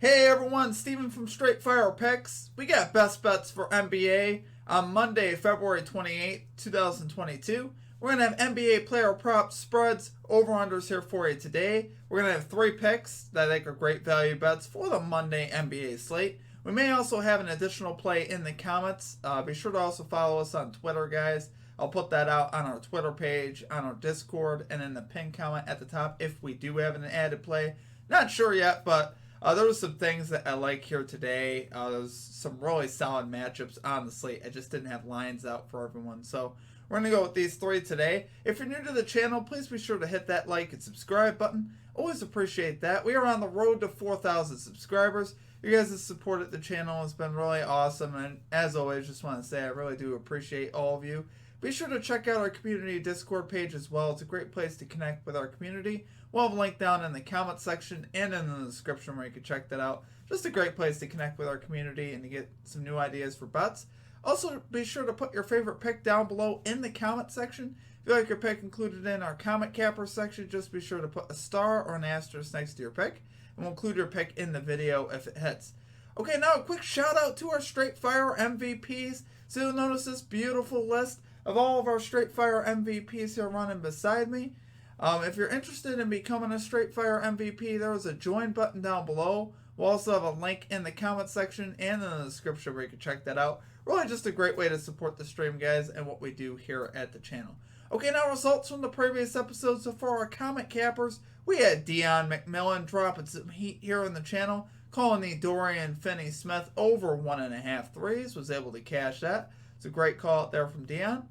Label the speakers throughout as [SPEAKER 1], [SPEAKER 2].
[SPEAKER 1] Hey everyone, Steven from Straight Fire Picks. We got best bets for NBA on Monday, February 28th, 2022. We're going to have NBA player props, spreads, over-unders here for you today. We're going to have 3 picks that I think are great value bets for the Monday NBA slate. We may also have an additional play in the comments. Be sure to also follow us on Twitter, guys. I'll put that out on our Twitter page, on our Discord, and in the pin comment at the top if we do have an added play. Not sure yet, but there was some things that I like here today. There's some really solid matchups on the slate. I just didn't have lines out for everyone. So we're going to go with these 3 today. If you're new to the channel, please be sure to hit that like and subscribe button. Always appreciate that. We are on the road to 4,000 subscribers. You guys' support at the channel has been really awesome. And as always, just want to say I really do appreciate all of you. Be sure to check out our community Discord page as well. It's a great place to connect with our community. We'll have a link down in the comment section and in the description where you can check that out. Just a great place to connect with our community and to get some new ideas for bets. Also, be sure to put your favorite pick down below in the comment section. If you like your pick included in our comment capper section, just be sure to put a star or an asterisk next to your pick, and we'll include your pick in the video if it hits. Okay, now a quick shout out to our Straight Fire MVPs. So you'll notice this beautiful list of all of our Straight Fire MVPs here running beside me. If you're interested in becoming a Straight Fire MVP, there is a join button down below. We'll also have a link in the comment section and in the description where you can check that out. Really just a great way to support the stream, guys, and what we do here at the channel. Okay, now results from the previous episodes. So for our comment cappers, we had Dion McMillan dropping some heat here on the channel, calling the Dorian Finney-Smith over 1.5 threes. Was able to cash that. It's a great call out there from Dion.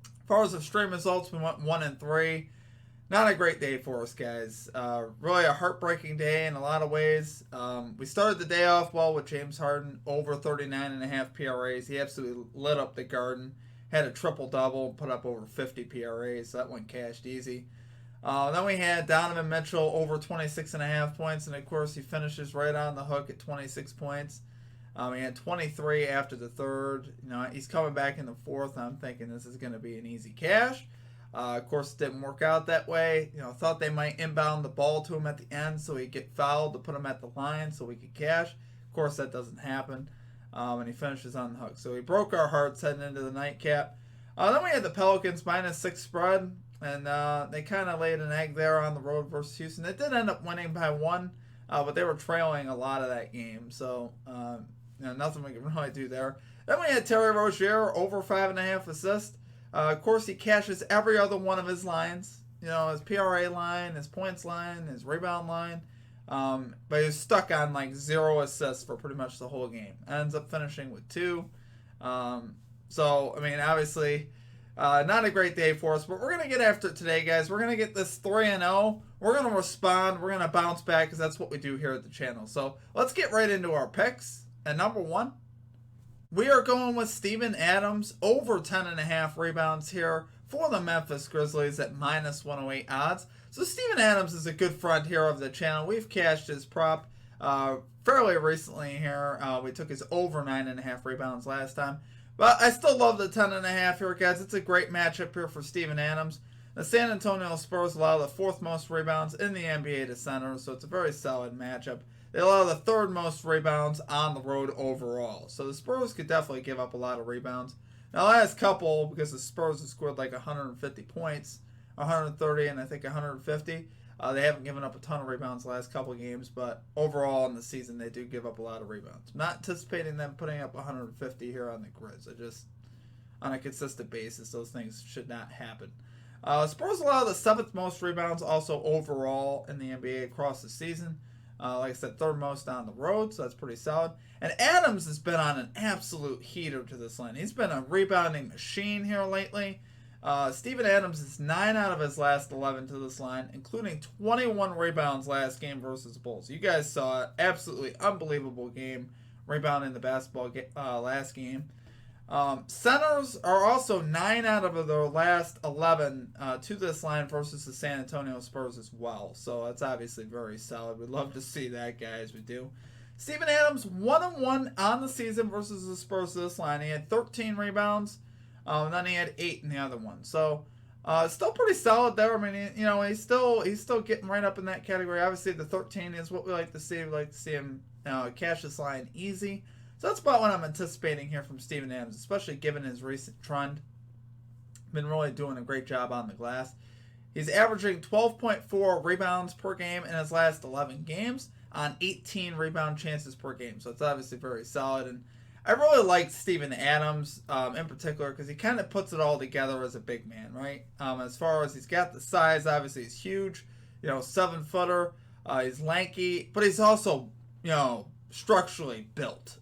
[SPEAKER 1] As far as the stream results, we went 1-3. Not a great day for us, guys. Really a heartbreaking day in a lot of ways. We started the day off well with James Harden, over 39.5 PRAs. He absolutely lit up the Garden. Had a triple-double, put up over 50 PRAs, so that went cashed easy. Then we had Donovan Mitchell over 26.5 points, and of course he finishes right on the hook at 26 points. He had 23 after the third. You know, he's coming back in the fourth. I'm thinking this is going to be an easy cash. Of course, it didn't work out that way. You know, thought they might inbound the ball to him at the end so he'd get fouled to put him at the line so we could cash. Of course, that doesn't happen. And he finishes on the hook. So he broke our hearts heading into the nightcap. Then we had the Pelicans -6 spread. And they kind of laid an egg there on the road versus Houston. They did end up winning by 1. But they were trailing a lot of that game. So, nothing we can really do there. Then we had Terry Rozier over 5.5 assists. Of course, he cashes every other one of his lines. You know, his PRA line, his points line, his rebound line. But he was stuck on like 0 assists for pretty much the whole game. Ends up finishing with 2. So, I mean, obviously, not a great day for us. But we're going to get after it today, guys. We're going to get this 3-0. We're going to respond. We're going to bounce back because that's what we do here at the channel. So, let's get right into our picks. And number 1. We are going with Steven Adams over 10.5 rebounds here for the Memphis Grizzlies at -108 odds. So Steven Adams is a good friend here of the channel. We've cashed his prop fairly recently here. We took his over 9.5 rebounds last time. But I still love the 10.5 here, guys. It's a great matchup here for Steven Adams. The San Antonio Spurs allow the 4th most rebounds in the NBA to centers, so it's a very solid matchup. They allow the 3rd most rebounds on the road overall. So the Spurs could definitely give up a lot of rebounds. Now, last couple, because the Spurs have scored like 150 points, 130 and I think 150, they haven't given up a ton of rebounds the last couple games, but overall in the season they do give up a lot of rebounds. I'm not anticipating them putting up 150 here on the Grizz. On a consistent basis, those things should not happen. Spurs allow the 7th most rebounds also overall in the NBA across the season. Like I said, 3rd most on the road, so that's pretty solid. And Adams has been on an absolute heater to this line. He's been a rebounding machine here lately. Steven Adams is 9 out of his last 11 to this line, including 21 rebounds last game versus the Bulls. You guys saw it. Absolutely unbelievable game rebounding the basketball last game. Centers are also 9 out of their last 11 to this line versus the San Antonio Spurs as well. So that's obviously very solid. We'd love to see that, guys. We do. Steven Adams 1-1 on the season versus the Spurs to this line. He had 13 rebounds, and then he had 8 in the other one. So Still pretty solid there. I mean, he's still getting right up in that category. Obviously, the 13 is what we like to see. We like to see him cash this line easy. So that's about what I'm anticipating here from Steven Adams, especially given his recent trend. Been really doing a great job on the glass. He's averaging 12.4 rebounds per game in his last 11 games on 18 rebound chances per game. So it's obviously very solid. And I really like Steven Adams in particular because he kind of puts it all together as a big man, right? As far as he's got the size, obviously he's huge, 7-footer. He's lanky, but he's also, structurally built.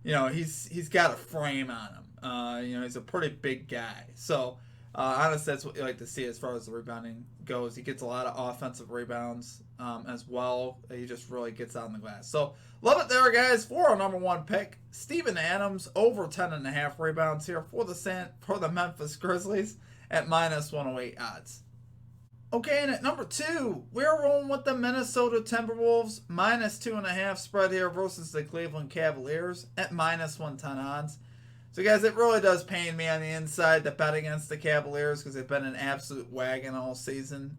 [SPEAKER 1] He's got a frame on him. He's a pretty big guy. So honestly, that's what you like to see as far as the rebounding goes. He gets a lot of offensive rebounds as well. He just really gets on the glass. So love it there, guys, for our number one pick, Steven Adams, over 10.5 rebounds here for the Memphis Grizzlies at -108 odds. Okay, and at number 2, we're rolling with the Minnesota Timberwolves, -2.5 spread here versus the Cleveland Cavaliers at -110 odds. So, guys, it really does pain me on the inside to bet against the Cavaliers because they've been an absolute wagon all season.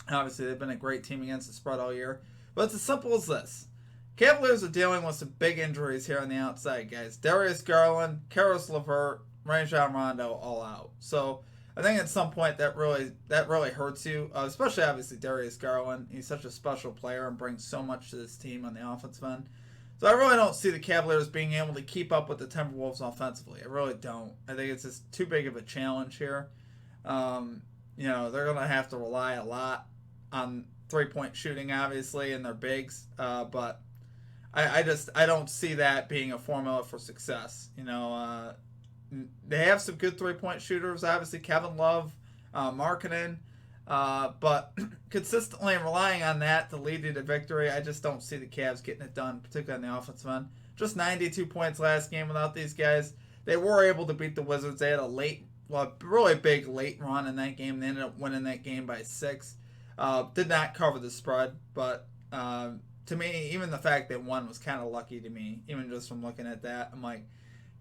[SPEAKER 1] Obviously, they've been a great team against the spread all year. But it's as simple as this. Cavaliers are dealing with some big injuries here on the outside, guys. Darius Garland, Karis LeVert, Rajon Rondo all out. So, I think at some point that really hurts you, especially obviously Darius Garland. He's such a special player and brings so much to this team on the offensive end. So I really don't see the Cavaliers being able to keep up with the Timberwolves offensively. I really don't. I think it's just too big of a challenge here. They're going to have to rely a lot on three-point shooting, obviously, and their bigs. But I don't see that being a formula for success. They have some good three-point shooters, obviously Kevin Love, Markkanen, but consistently relying on that to lead you to victory, I just don't see the Cavs getting it done, particularly on the offensive end. Just 92 points last game without these guys. They were able to beat the Wizards. They had a really big late run in that game. They ended up winning that game by 6. Did not cover the spread, but to me, even the fact they won was kind of lucky to me, even just from looking at that. I'm like,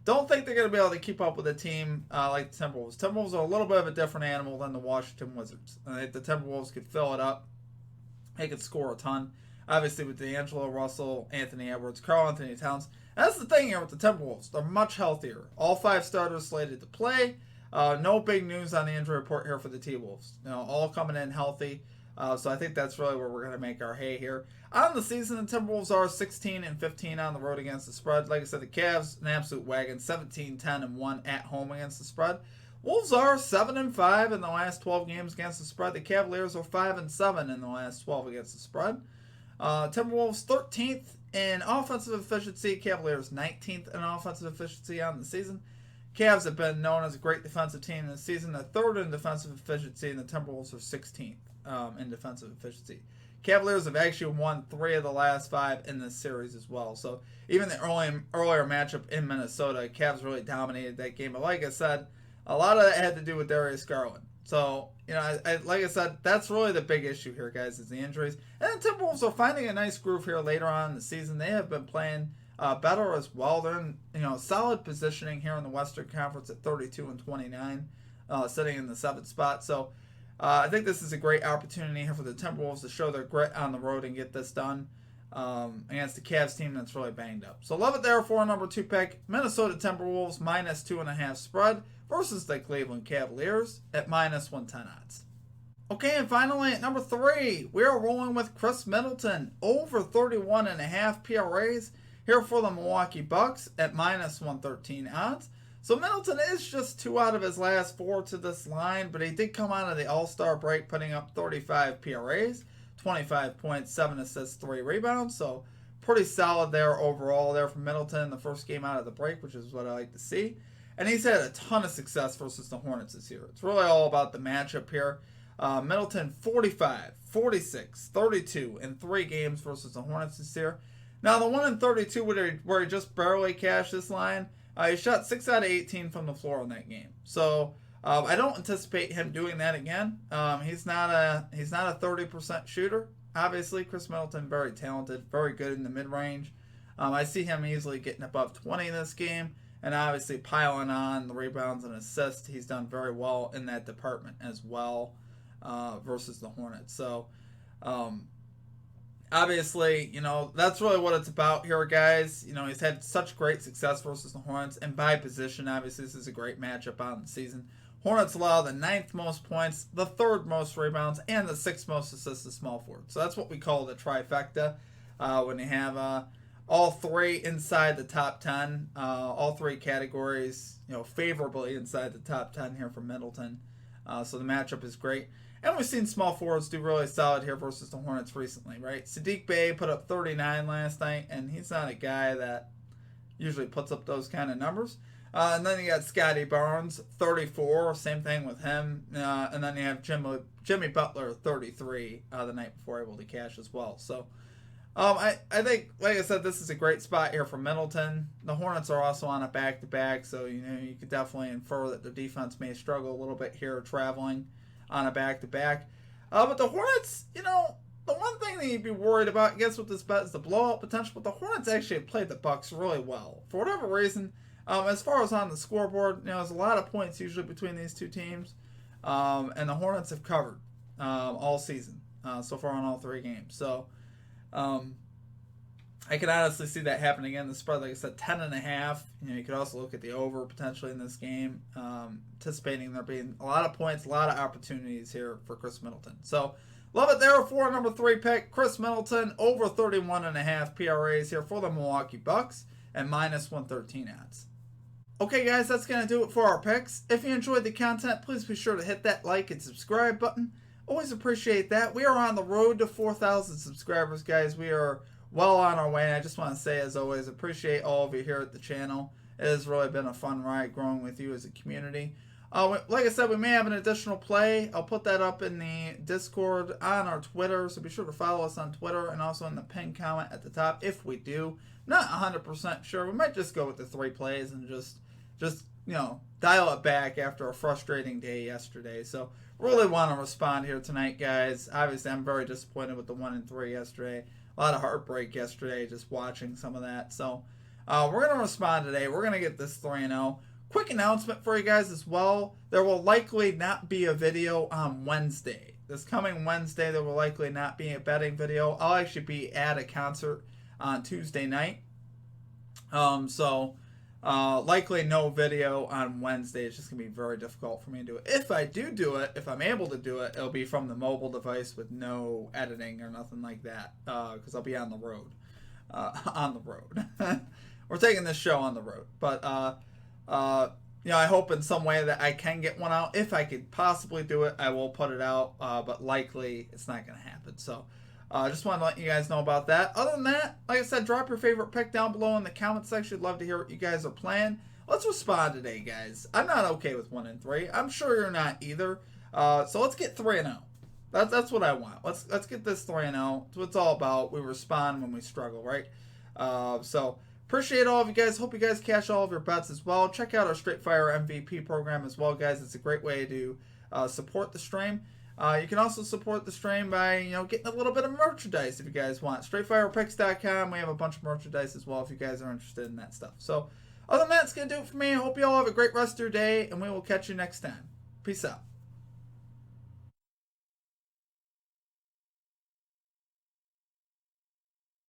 [SPEAKER 1] don't think they're going to be able to keep up with a team like the Timberwolves. Timberwolves are a little bit of a different animal than the Washington Wizards. The Timberwolves could fill it up. They could score a ton. Obviously with D'Angelo Russell, Anthony Edwards, Karl Anthony Towns. And that's the thing here with the Timberwolves. They're much healthier. All 5 starters slated to play. No big news on the injury report here for the T-Wolves. All coming in healthy. So I think that's really where we're going to make our hay here. On the season, the Timberwolves are 16-15 on the road against the spread. Like I said, the Cavs, an absolute wagon, 17-10-1 at home against the spread. Wolves are 7-5 in the last 12 games against the spread. The Cavaliers are 5-7 in the last 12 against the spread. Timberwolves 13th in offensive efficiency. Cavaliers 19th in offensive efficiency on the season. Cavs have been known as a great defensive team this season. They're 3rd in defensive efficiency, and the Timberwolves are 16th in defensive efficiency. Cavaliers have actually won 3 of the last 5 in this series as well. So even the earlier matchup in Minnesota, Cavs really dominated that game. But like I said, a lot of that had to do with Darius Garland. So, like I said, that's really the big issue here, guys, is the injuries. And the Timberwolves are finding a nice groove here later on in the season. They have been playing better as well. They're in solid positioning here in the Western Conference at 32-29, sitting in the 7th spot. So I think this is a great opportunity here for the Timberwolves to show their grit on the road and get this done against the Cavs team that's really banged up. So love it there for our number 2 pick, Minnesota Timberwolves -2.5 spread versus the Cleveland Cavaliers at -110 odds. Okay, and finally at number 3, we are rolling with Chris Middleton, over 31.5 PRAs here for the Milwaukee Bucks at -113 odds. So Middleton is just 2 out of his last 4 to this line, but he did come out of the All-Star break putting up 35 PRAs, 25 points, 7 assists, 3 rebounds. So pretty solid there overall there from Middleton, the first game out of the break, which is what I like to see. And he's had a ton of success versus the Hornets this year. It's really all about the matchup here. Middleton 45, 46, 32 in 3 games versus the Hornets this year. Now the one in 32 where he just barely cashed this line, he shot 6 out of 18 from the floor in that game. So I don't anticipate him doing that again. He's not a 30% shooter. Obviously, Chris Middleton, very talented, very good in the mid-range. I see him easily getting above 20 this game. And obviously piling on the rebounds and assists, he's done very well in that department as well versus the Hornets. So obviously, that's really what it's about here, guys. He's had such great success versus the Hornets. And by position, obviously, this is a great matchup on the season. Hornets allow the 9th most points, the 3rd most rebounds, and the 6th most assists to small forward. So that's what we call the trifecta when you have all 3 inside the top 10, all 3 categories, favorably inside the top 10 here for Middleton. So the matchup is great. And we've seen small forwards do really solid here versus the Hornets recently, right? Sadiq Bey put up 39 last night, and he's not a guy that usually puts up those kind of numbers. And then you got Scotty Barnes, 34, same thing with him. And then you have Jimmy Butler, 33, the night before, able to cash as well. So I think, like I said, this is a great spot here for Middleton. The Hornets are also on a back-to-back, so you could definitely infer that their defense may struggle a little bit here traveling on a back-to-back. But the Hornets, the one thing that you'd be worried about, I guess, with this bet is the blowout potential. But the Hornets actually have played the Bucks really well. For whatever reason, as far as on the scoreboard, there's a lot of points usually between these two teams. And the Hornets have covered all season so far on all 3 games. So I could honestly see that happening again. The spread, like I said, 10.5. You could also look at the over potentially in this game, anticipating there being a lot of points, a lot of opportunities here for Chris Middleton. So love it there for number 3 pick, Chris Middleton, over 31.5 PRAs here for the Milwaukee Bucks and minus 113 odds. Okay, guys, that's going to do it for our picks. If you enjoyed the content, please be sure to hit that like and subscribe button. Always appreciate that. We are on the road to 4,000 subscribers, guys. We are well on our way. And I just want to say, as always, appreciate all of you here at the channel. It has really been a fun ride growing with you as a community. Like I said, we may have an additional play. I'll put that up in the Discord on our Twitter, so be sure to follow us on Twitter and also in the pinned comment at the top if we do. Not 100% sure. We might just go with the 3 plays and just dial it back after a frustrating day yesterday. So really want to respond here tonight, guys. Obviously, I'm very disappointed with the 1-3 yesterday. A lot of heartbreak yesterday just watching some of that. So we're going to respond today. We're going to get this 3-0. Quick announcement for you guys as well. There will likely not be a video on Wednesday. This coming Wednesday, there will likely not be a betting video. I'll actually be at a concert on Tuesday night. Likely no video on Wednesday. It's just going to be very difficult for me to do it. If I do it, if I'm able to do it, it'll be from the mobile device with no editing or nothing like that. Because I'll be on the road. We're taking this show on the road. But, I hope in some way that I can get one out. If I could possibly do it, I will put it out. But likely it's not going to happen. So, just wanted to let you guys know about that. Other than that, like I said, drop your favorite pick down below in the comment section. Love to hear what you guys are playing. Let's respond today, guys. I'm not okay with 1-3. I'm sure you're not either. So let's get 3-0. That's what I want. Let's get this 3-0. That's what it's all about. We respond when we struggle, right? So appreciate all of you guys. Hope you guys cash all of your bets as well. Check out our Straight Fire MVP program as well, guys. It's a great way to support the stream. You can also support the stream by, getting a little bit of merchandise if you guys want. StraightFirePicks.com. We have a bunch of merchandise as well if you guys are interested in that stuff. So, other than that, it's going to do it for me. I hope you all have a great rest of your day, and we will catch you next time. Peace out.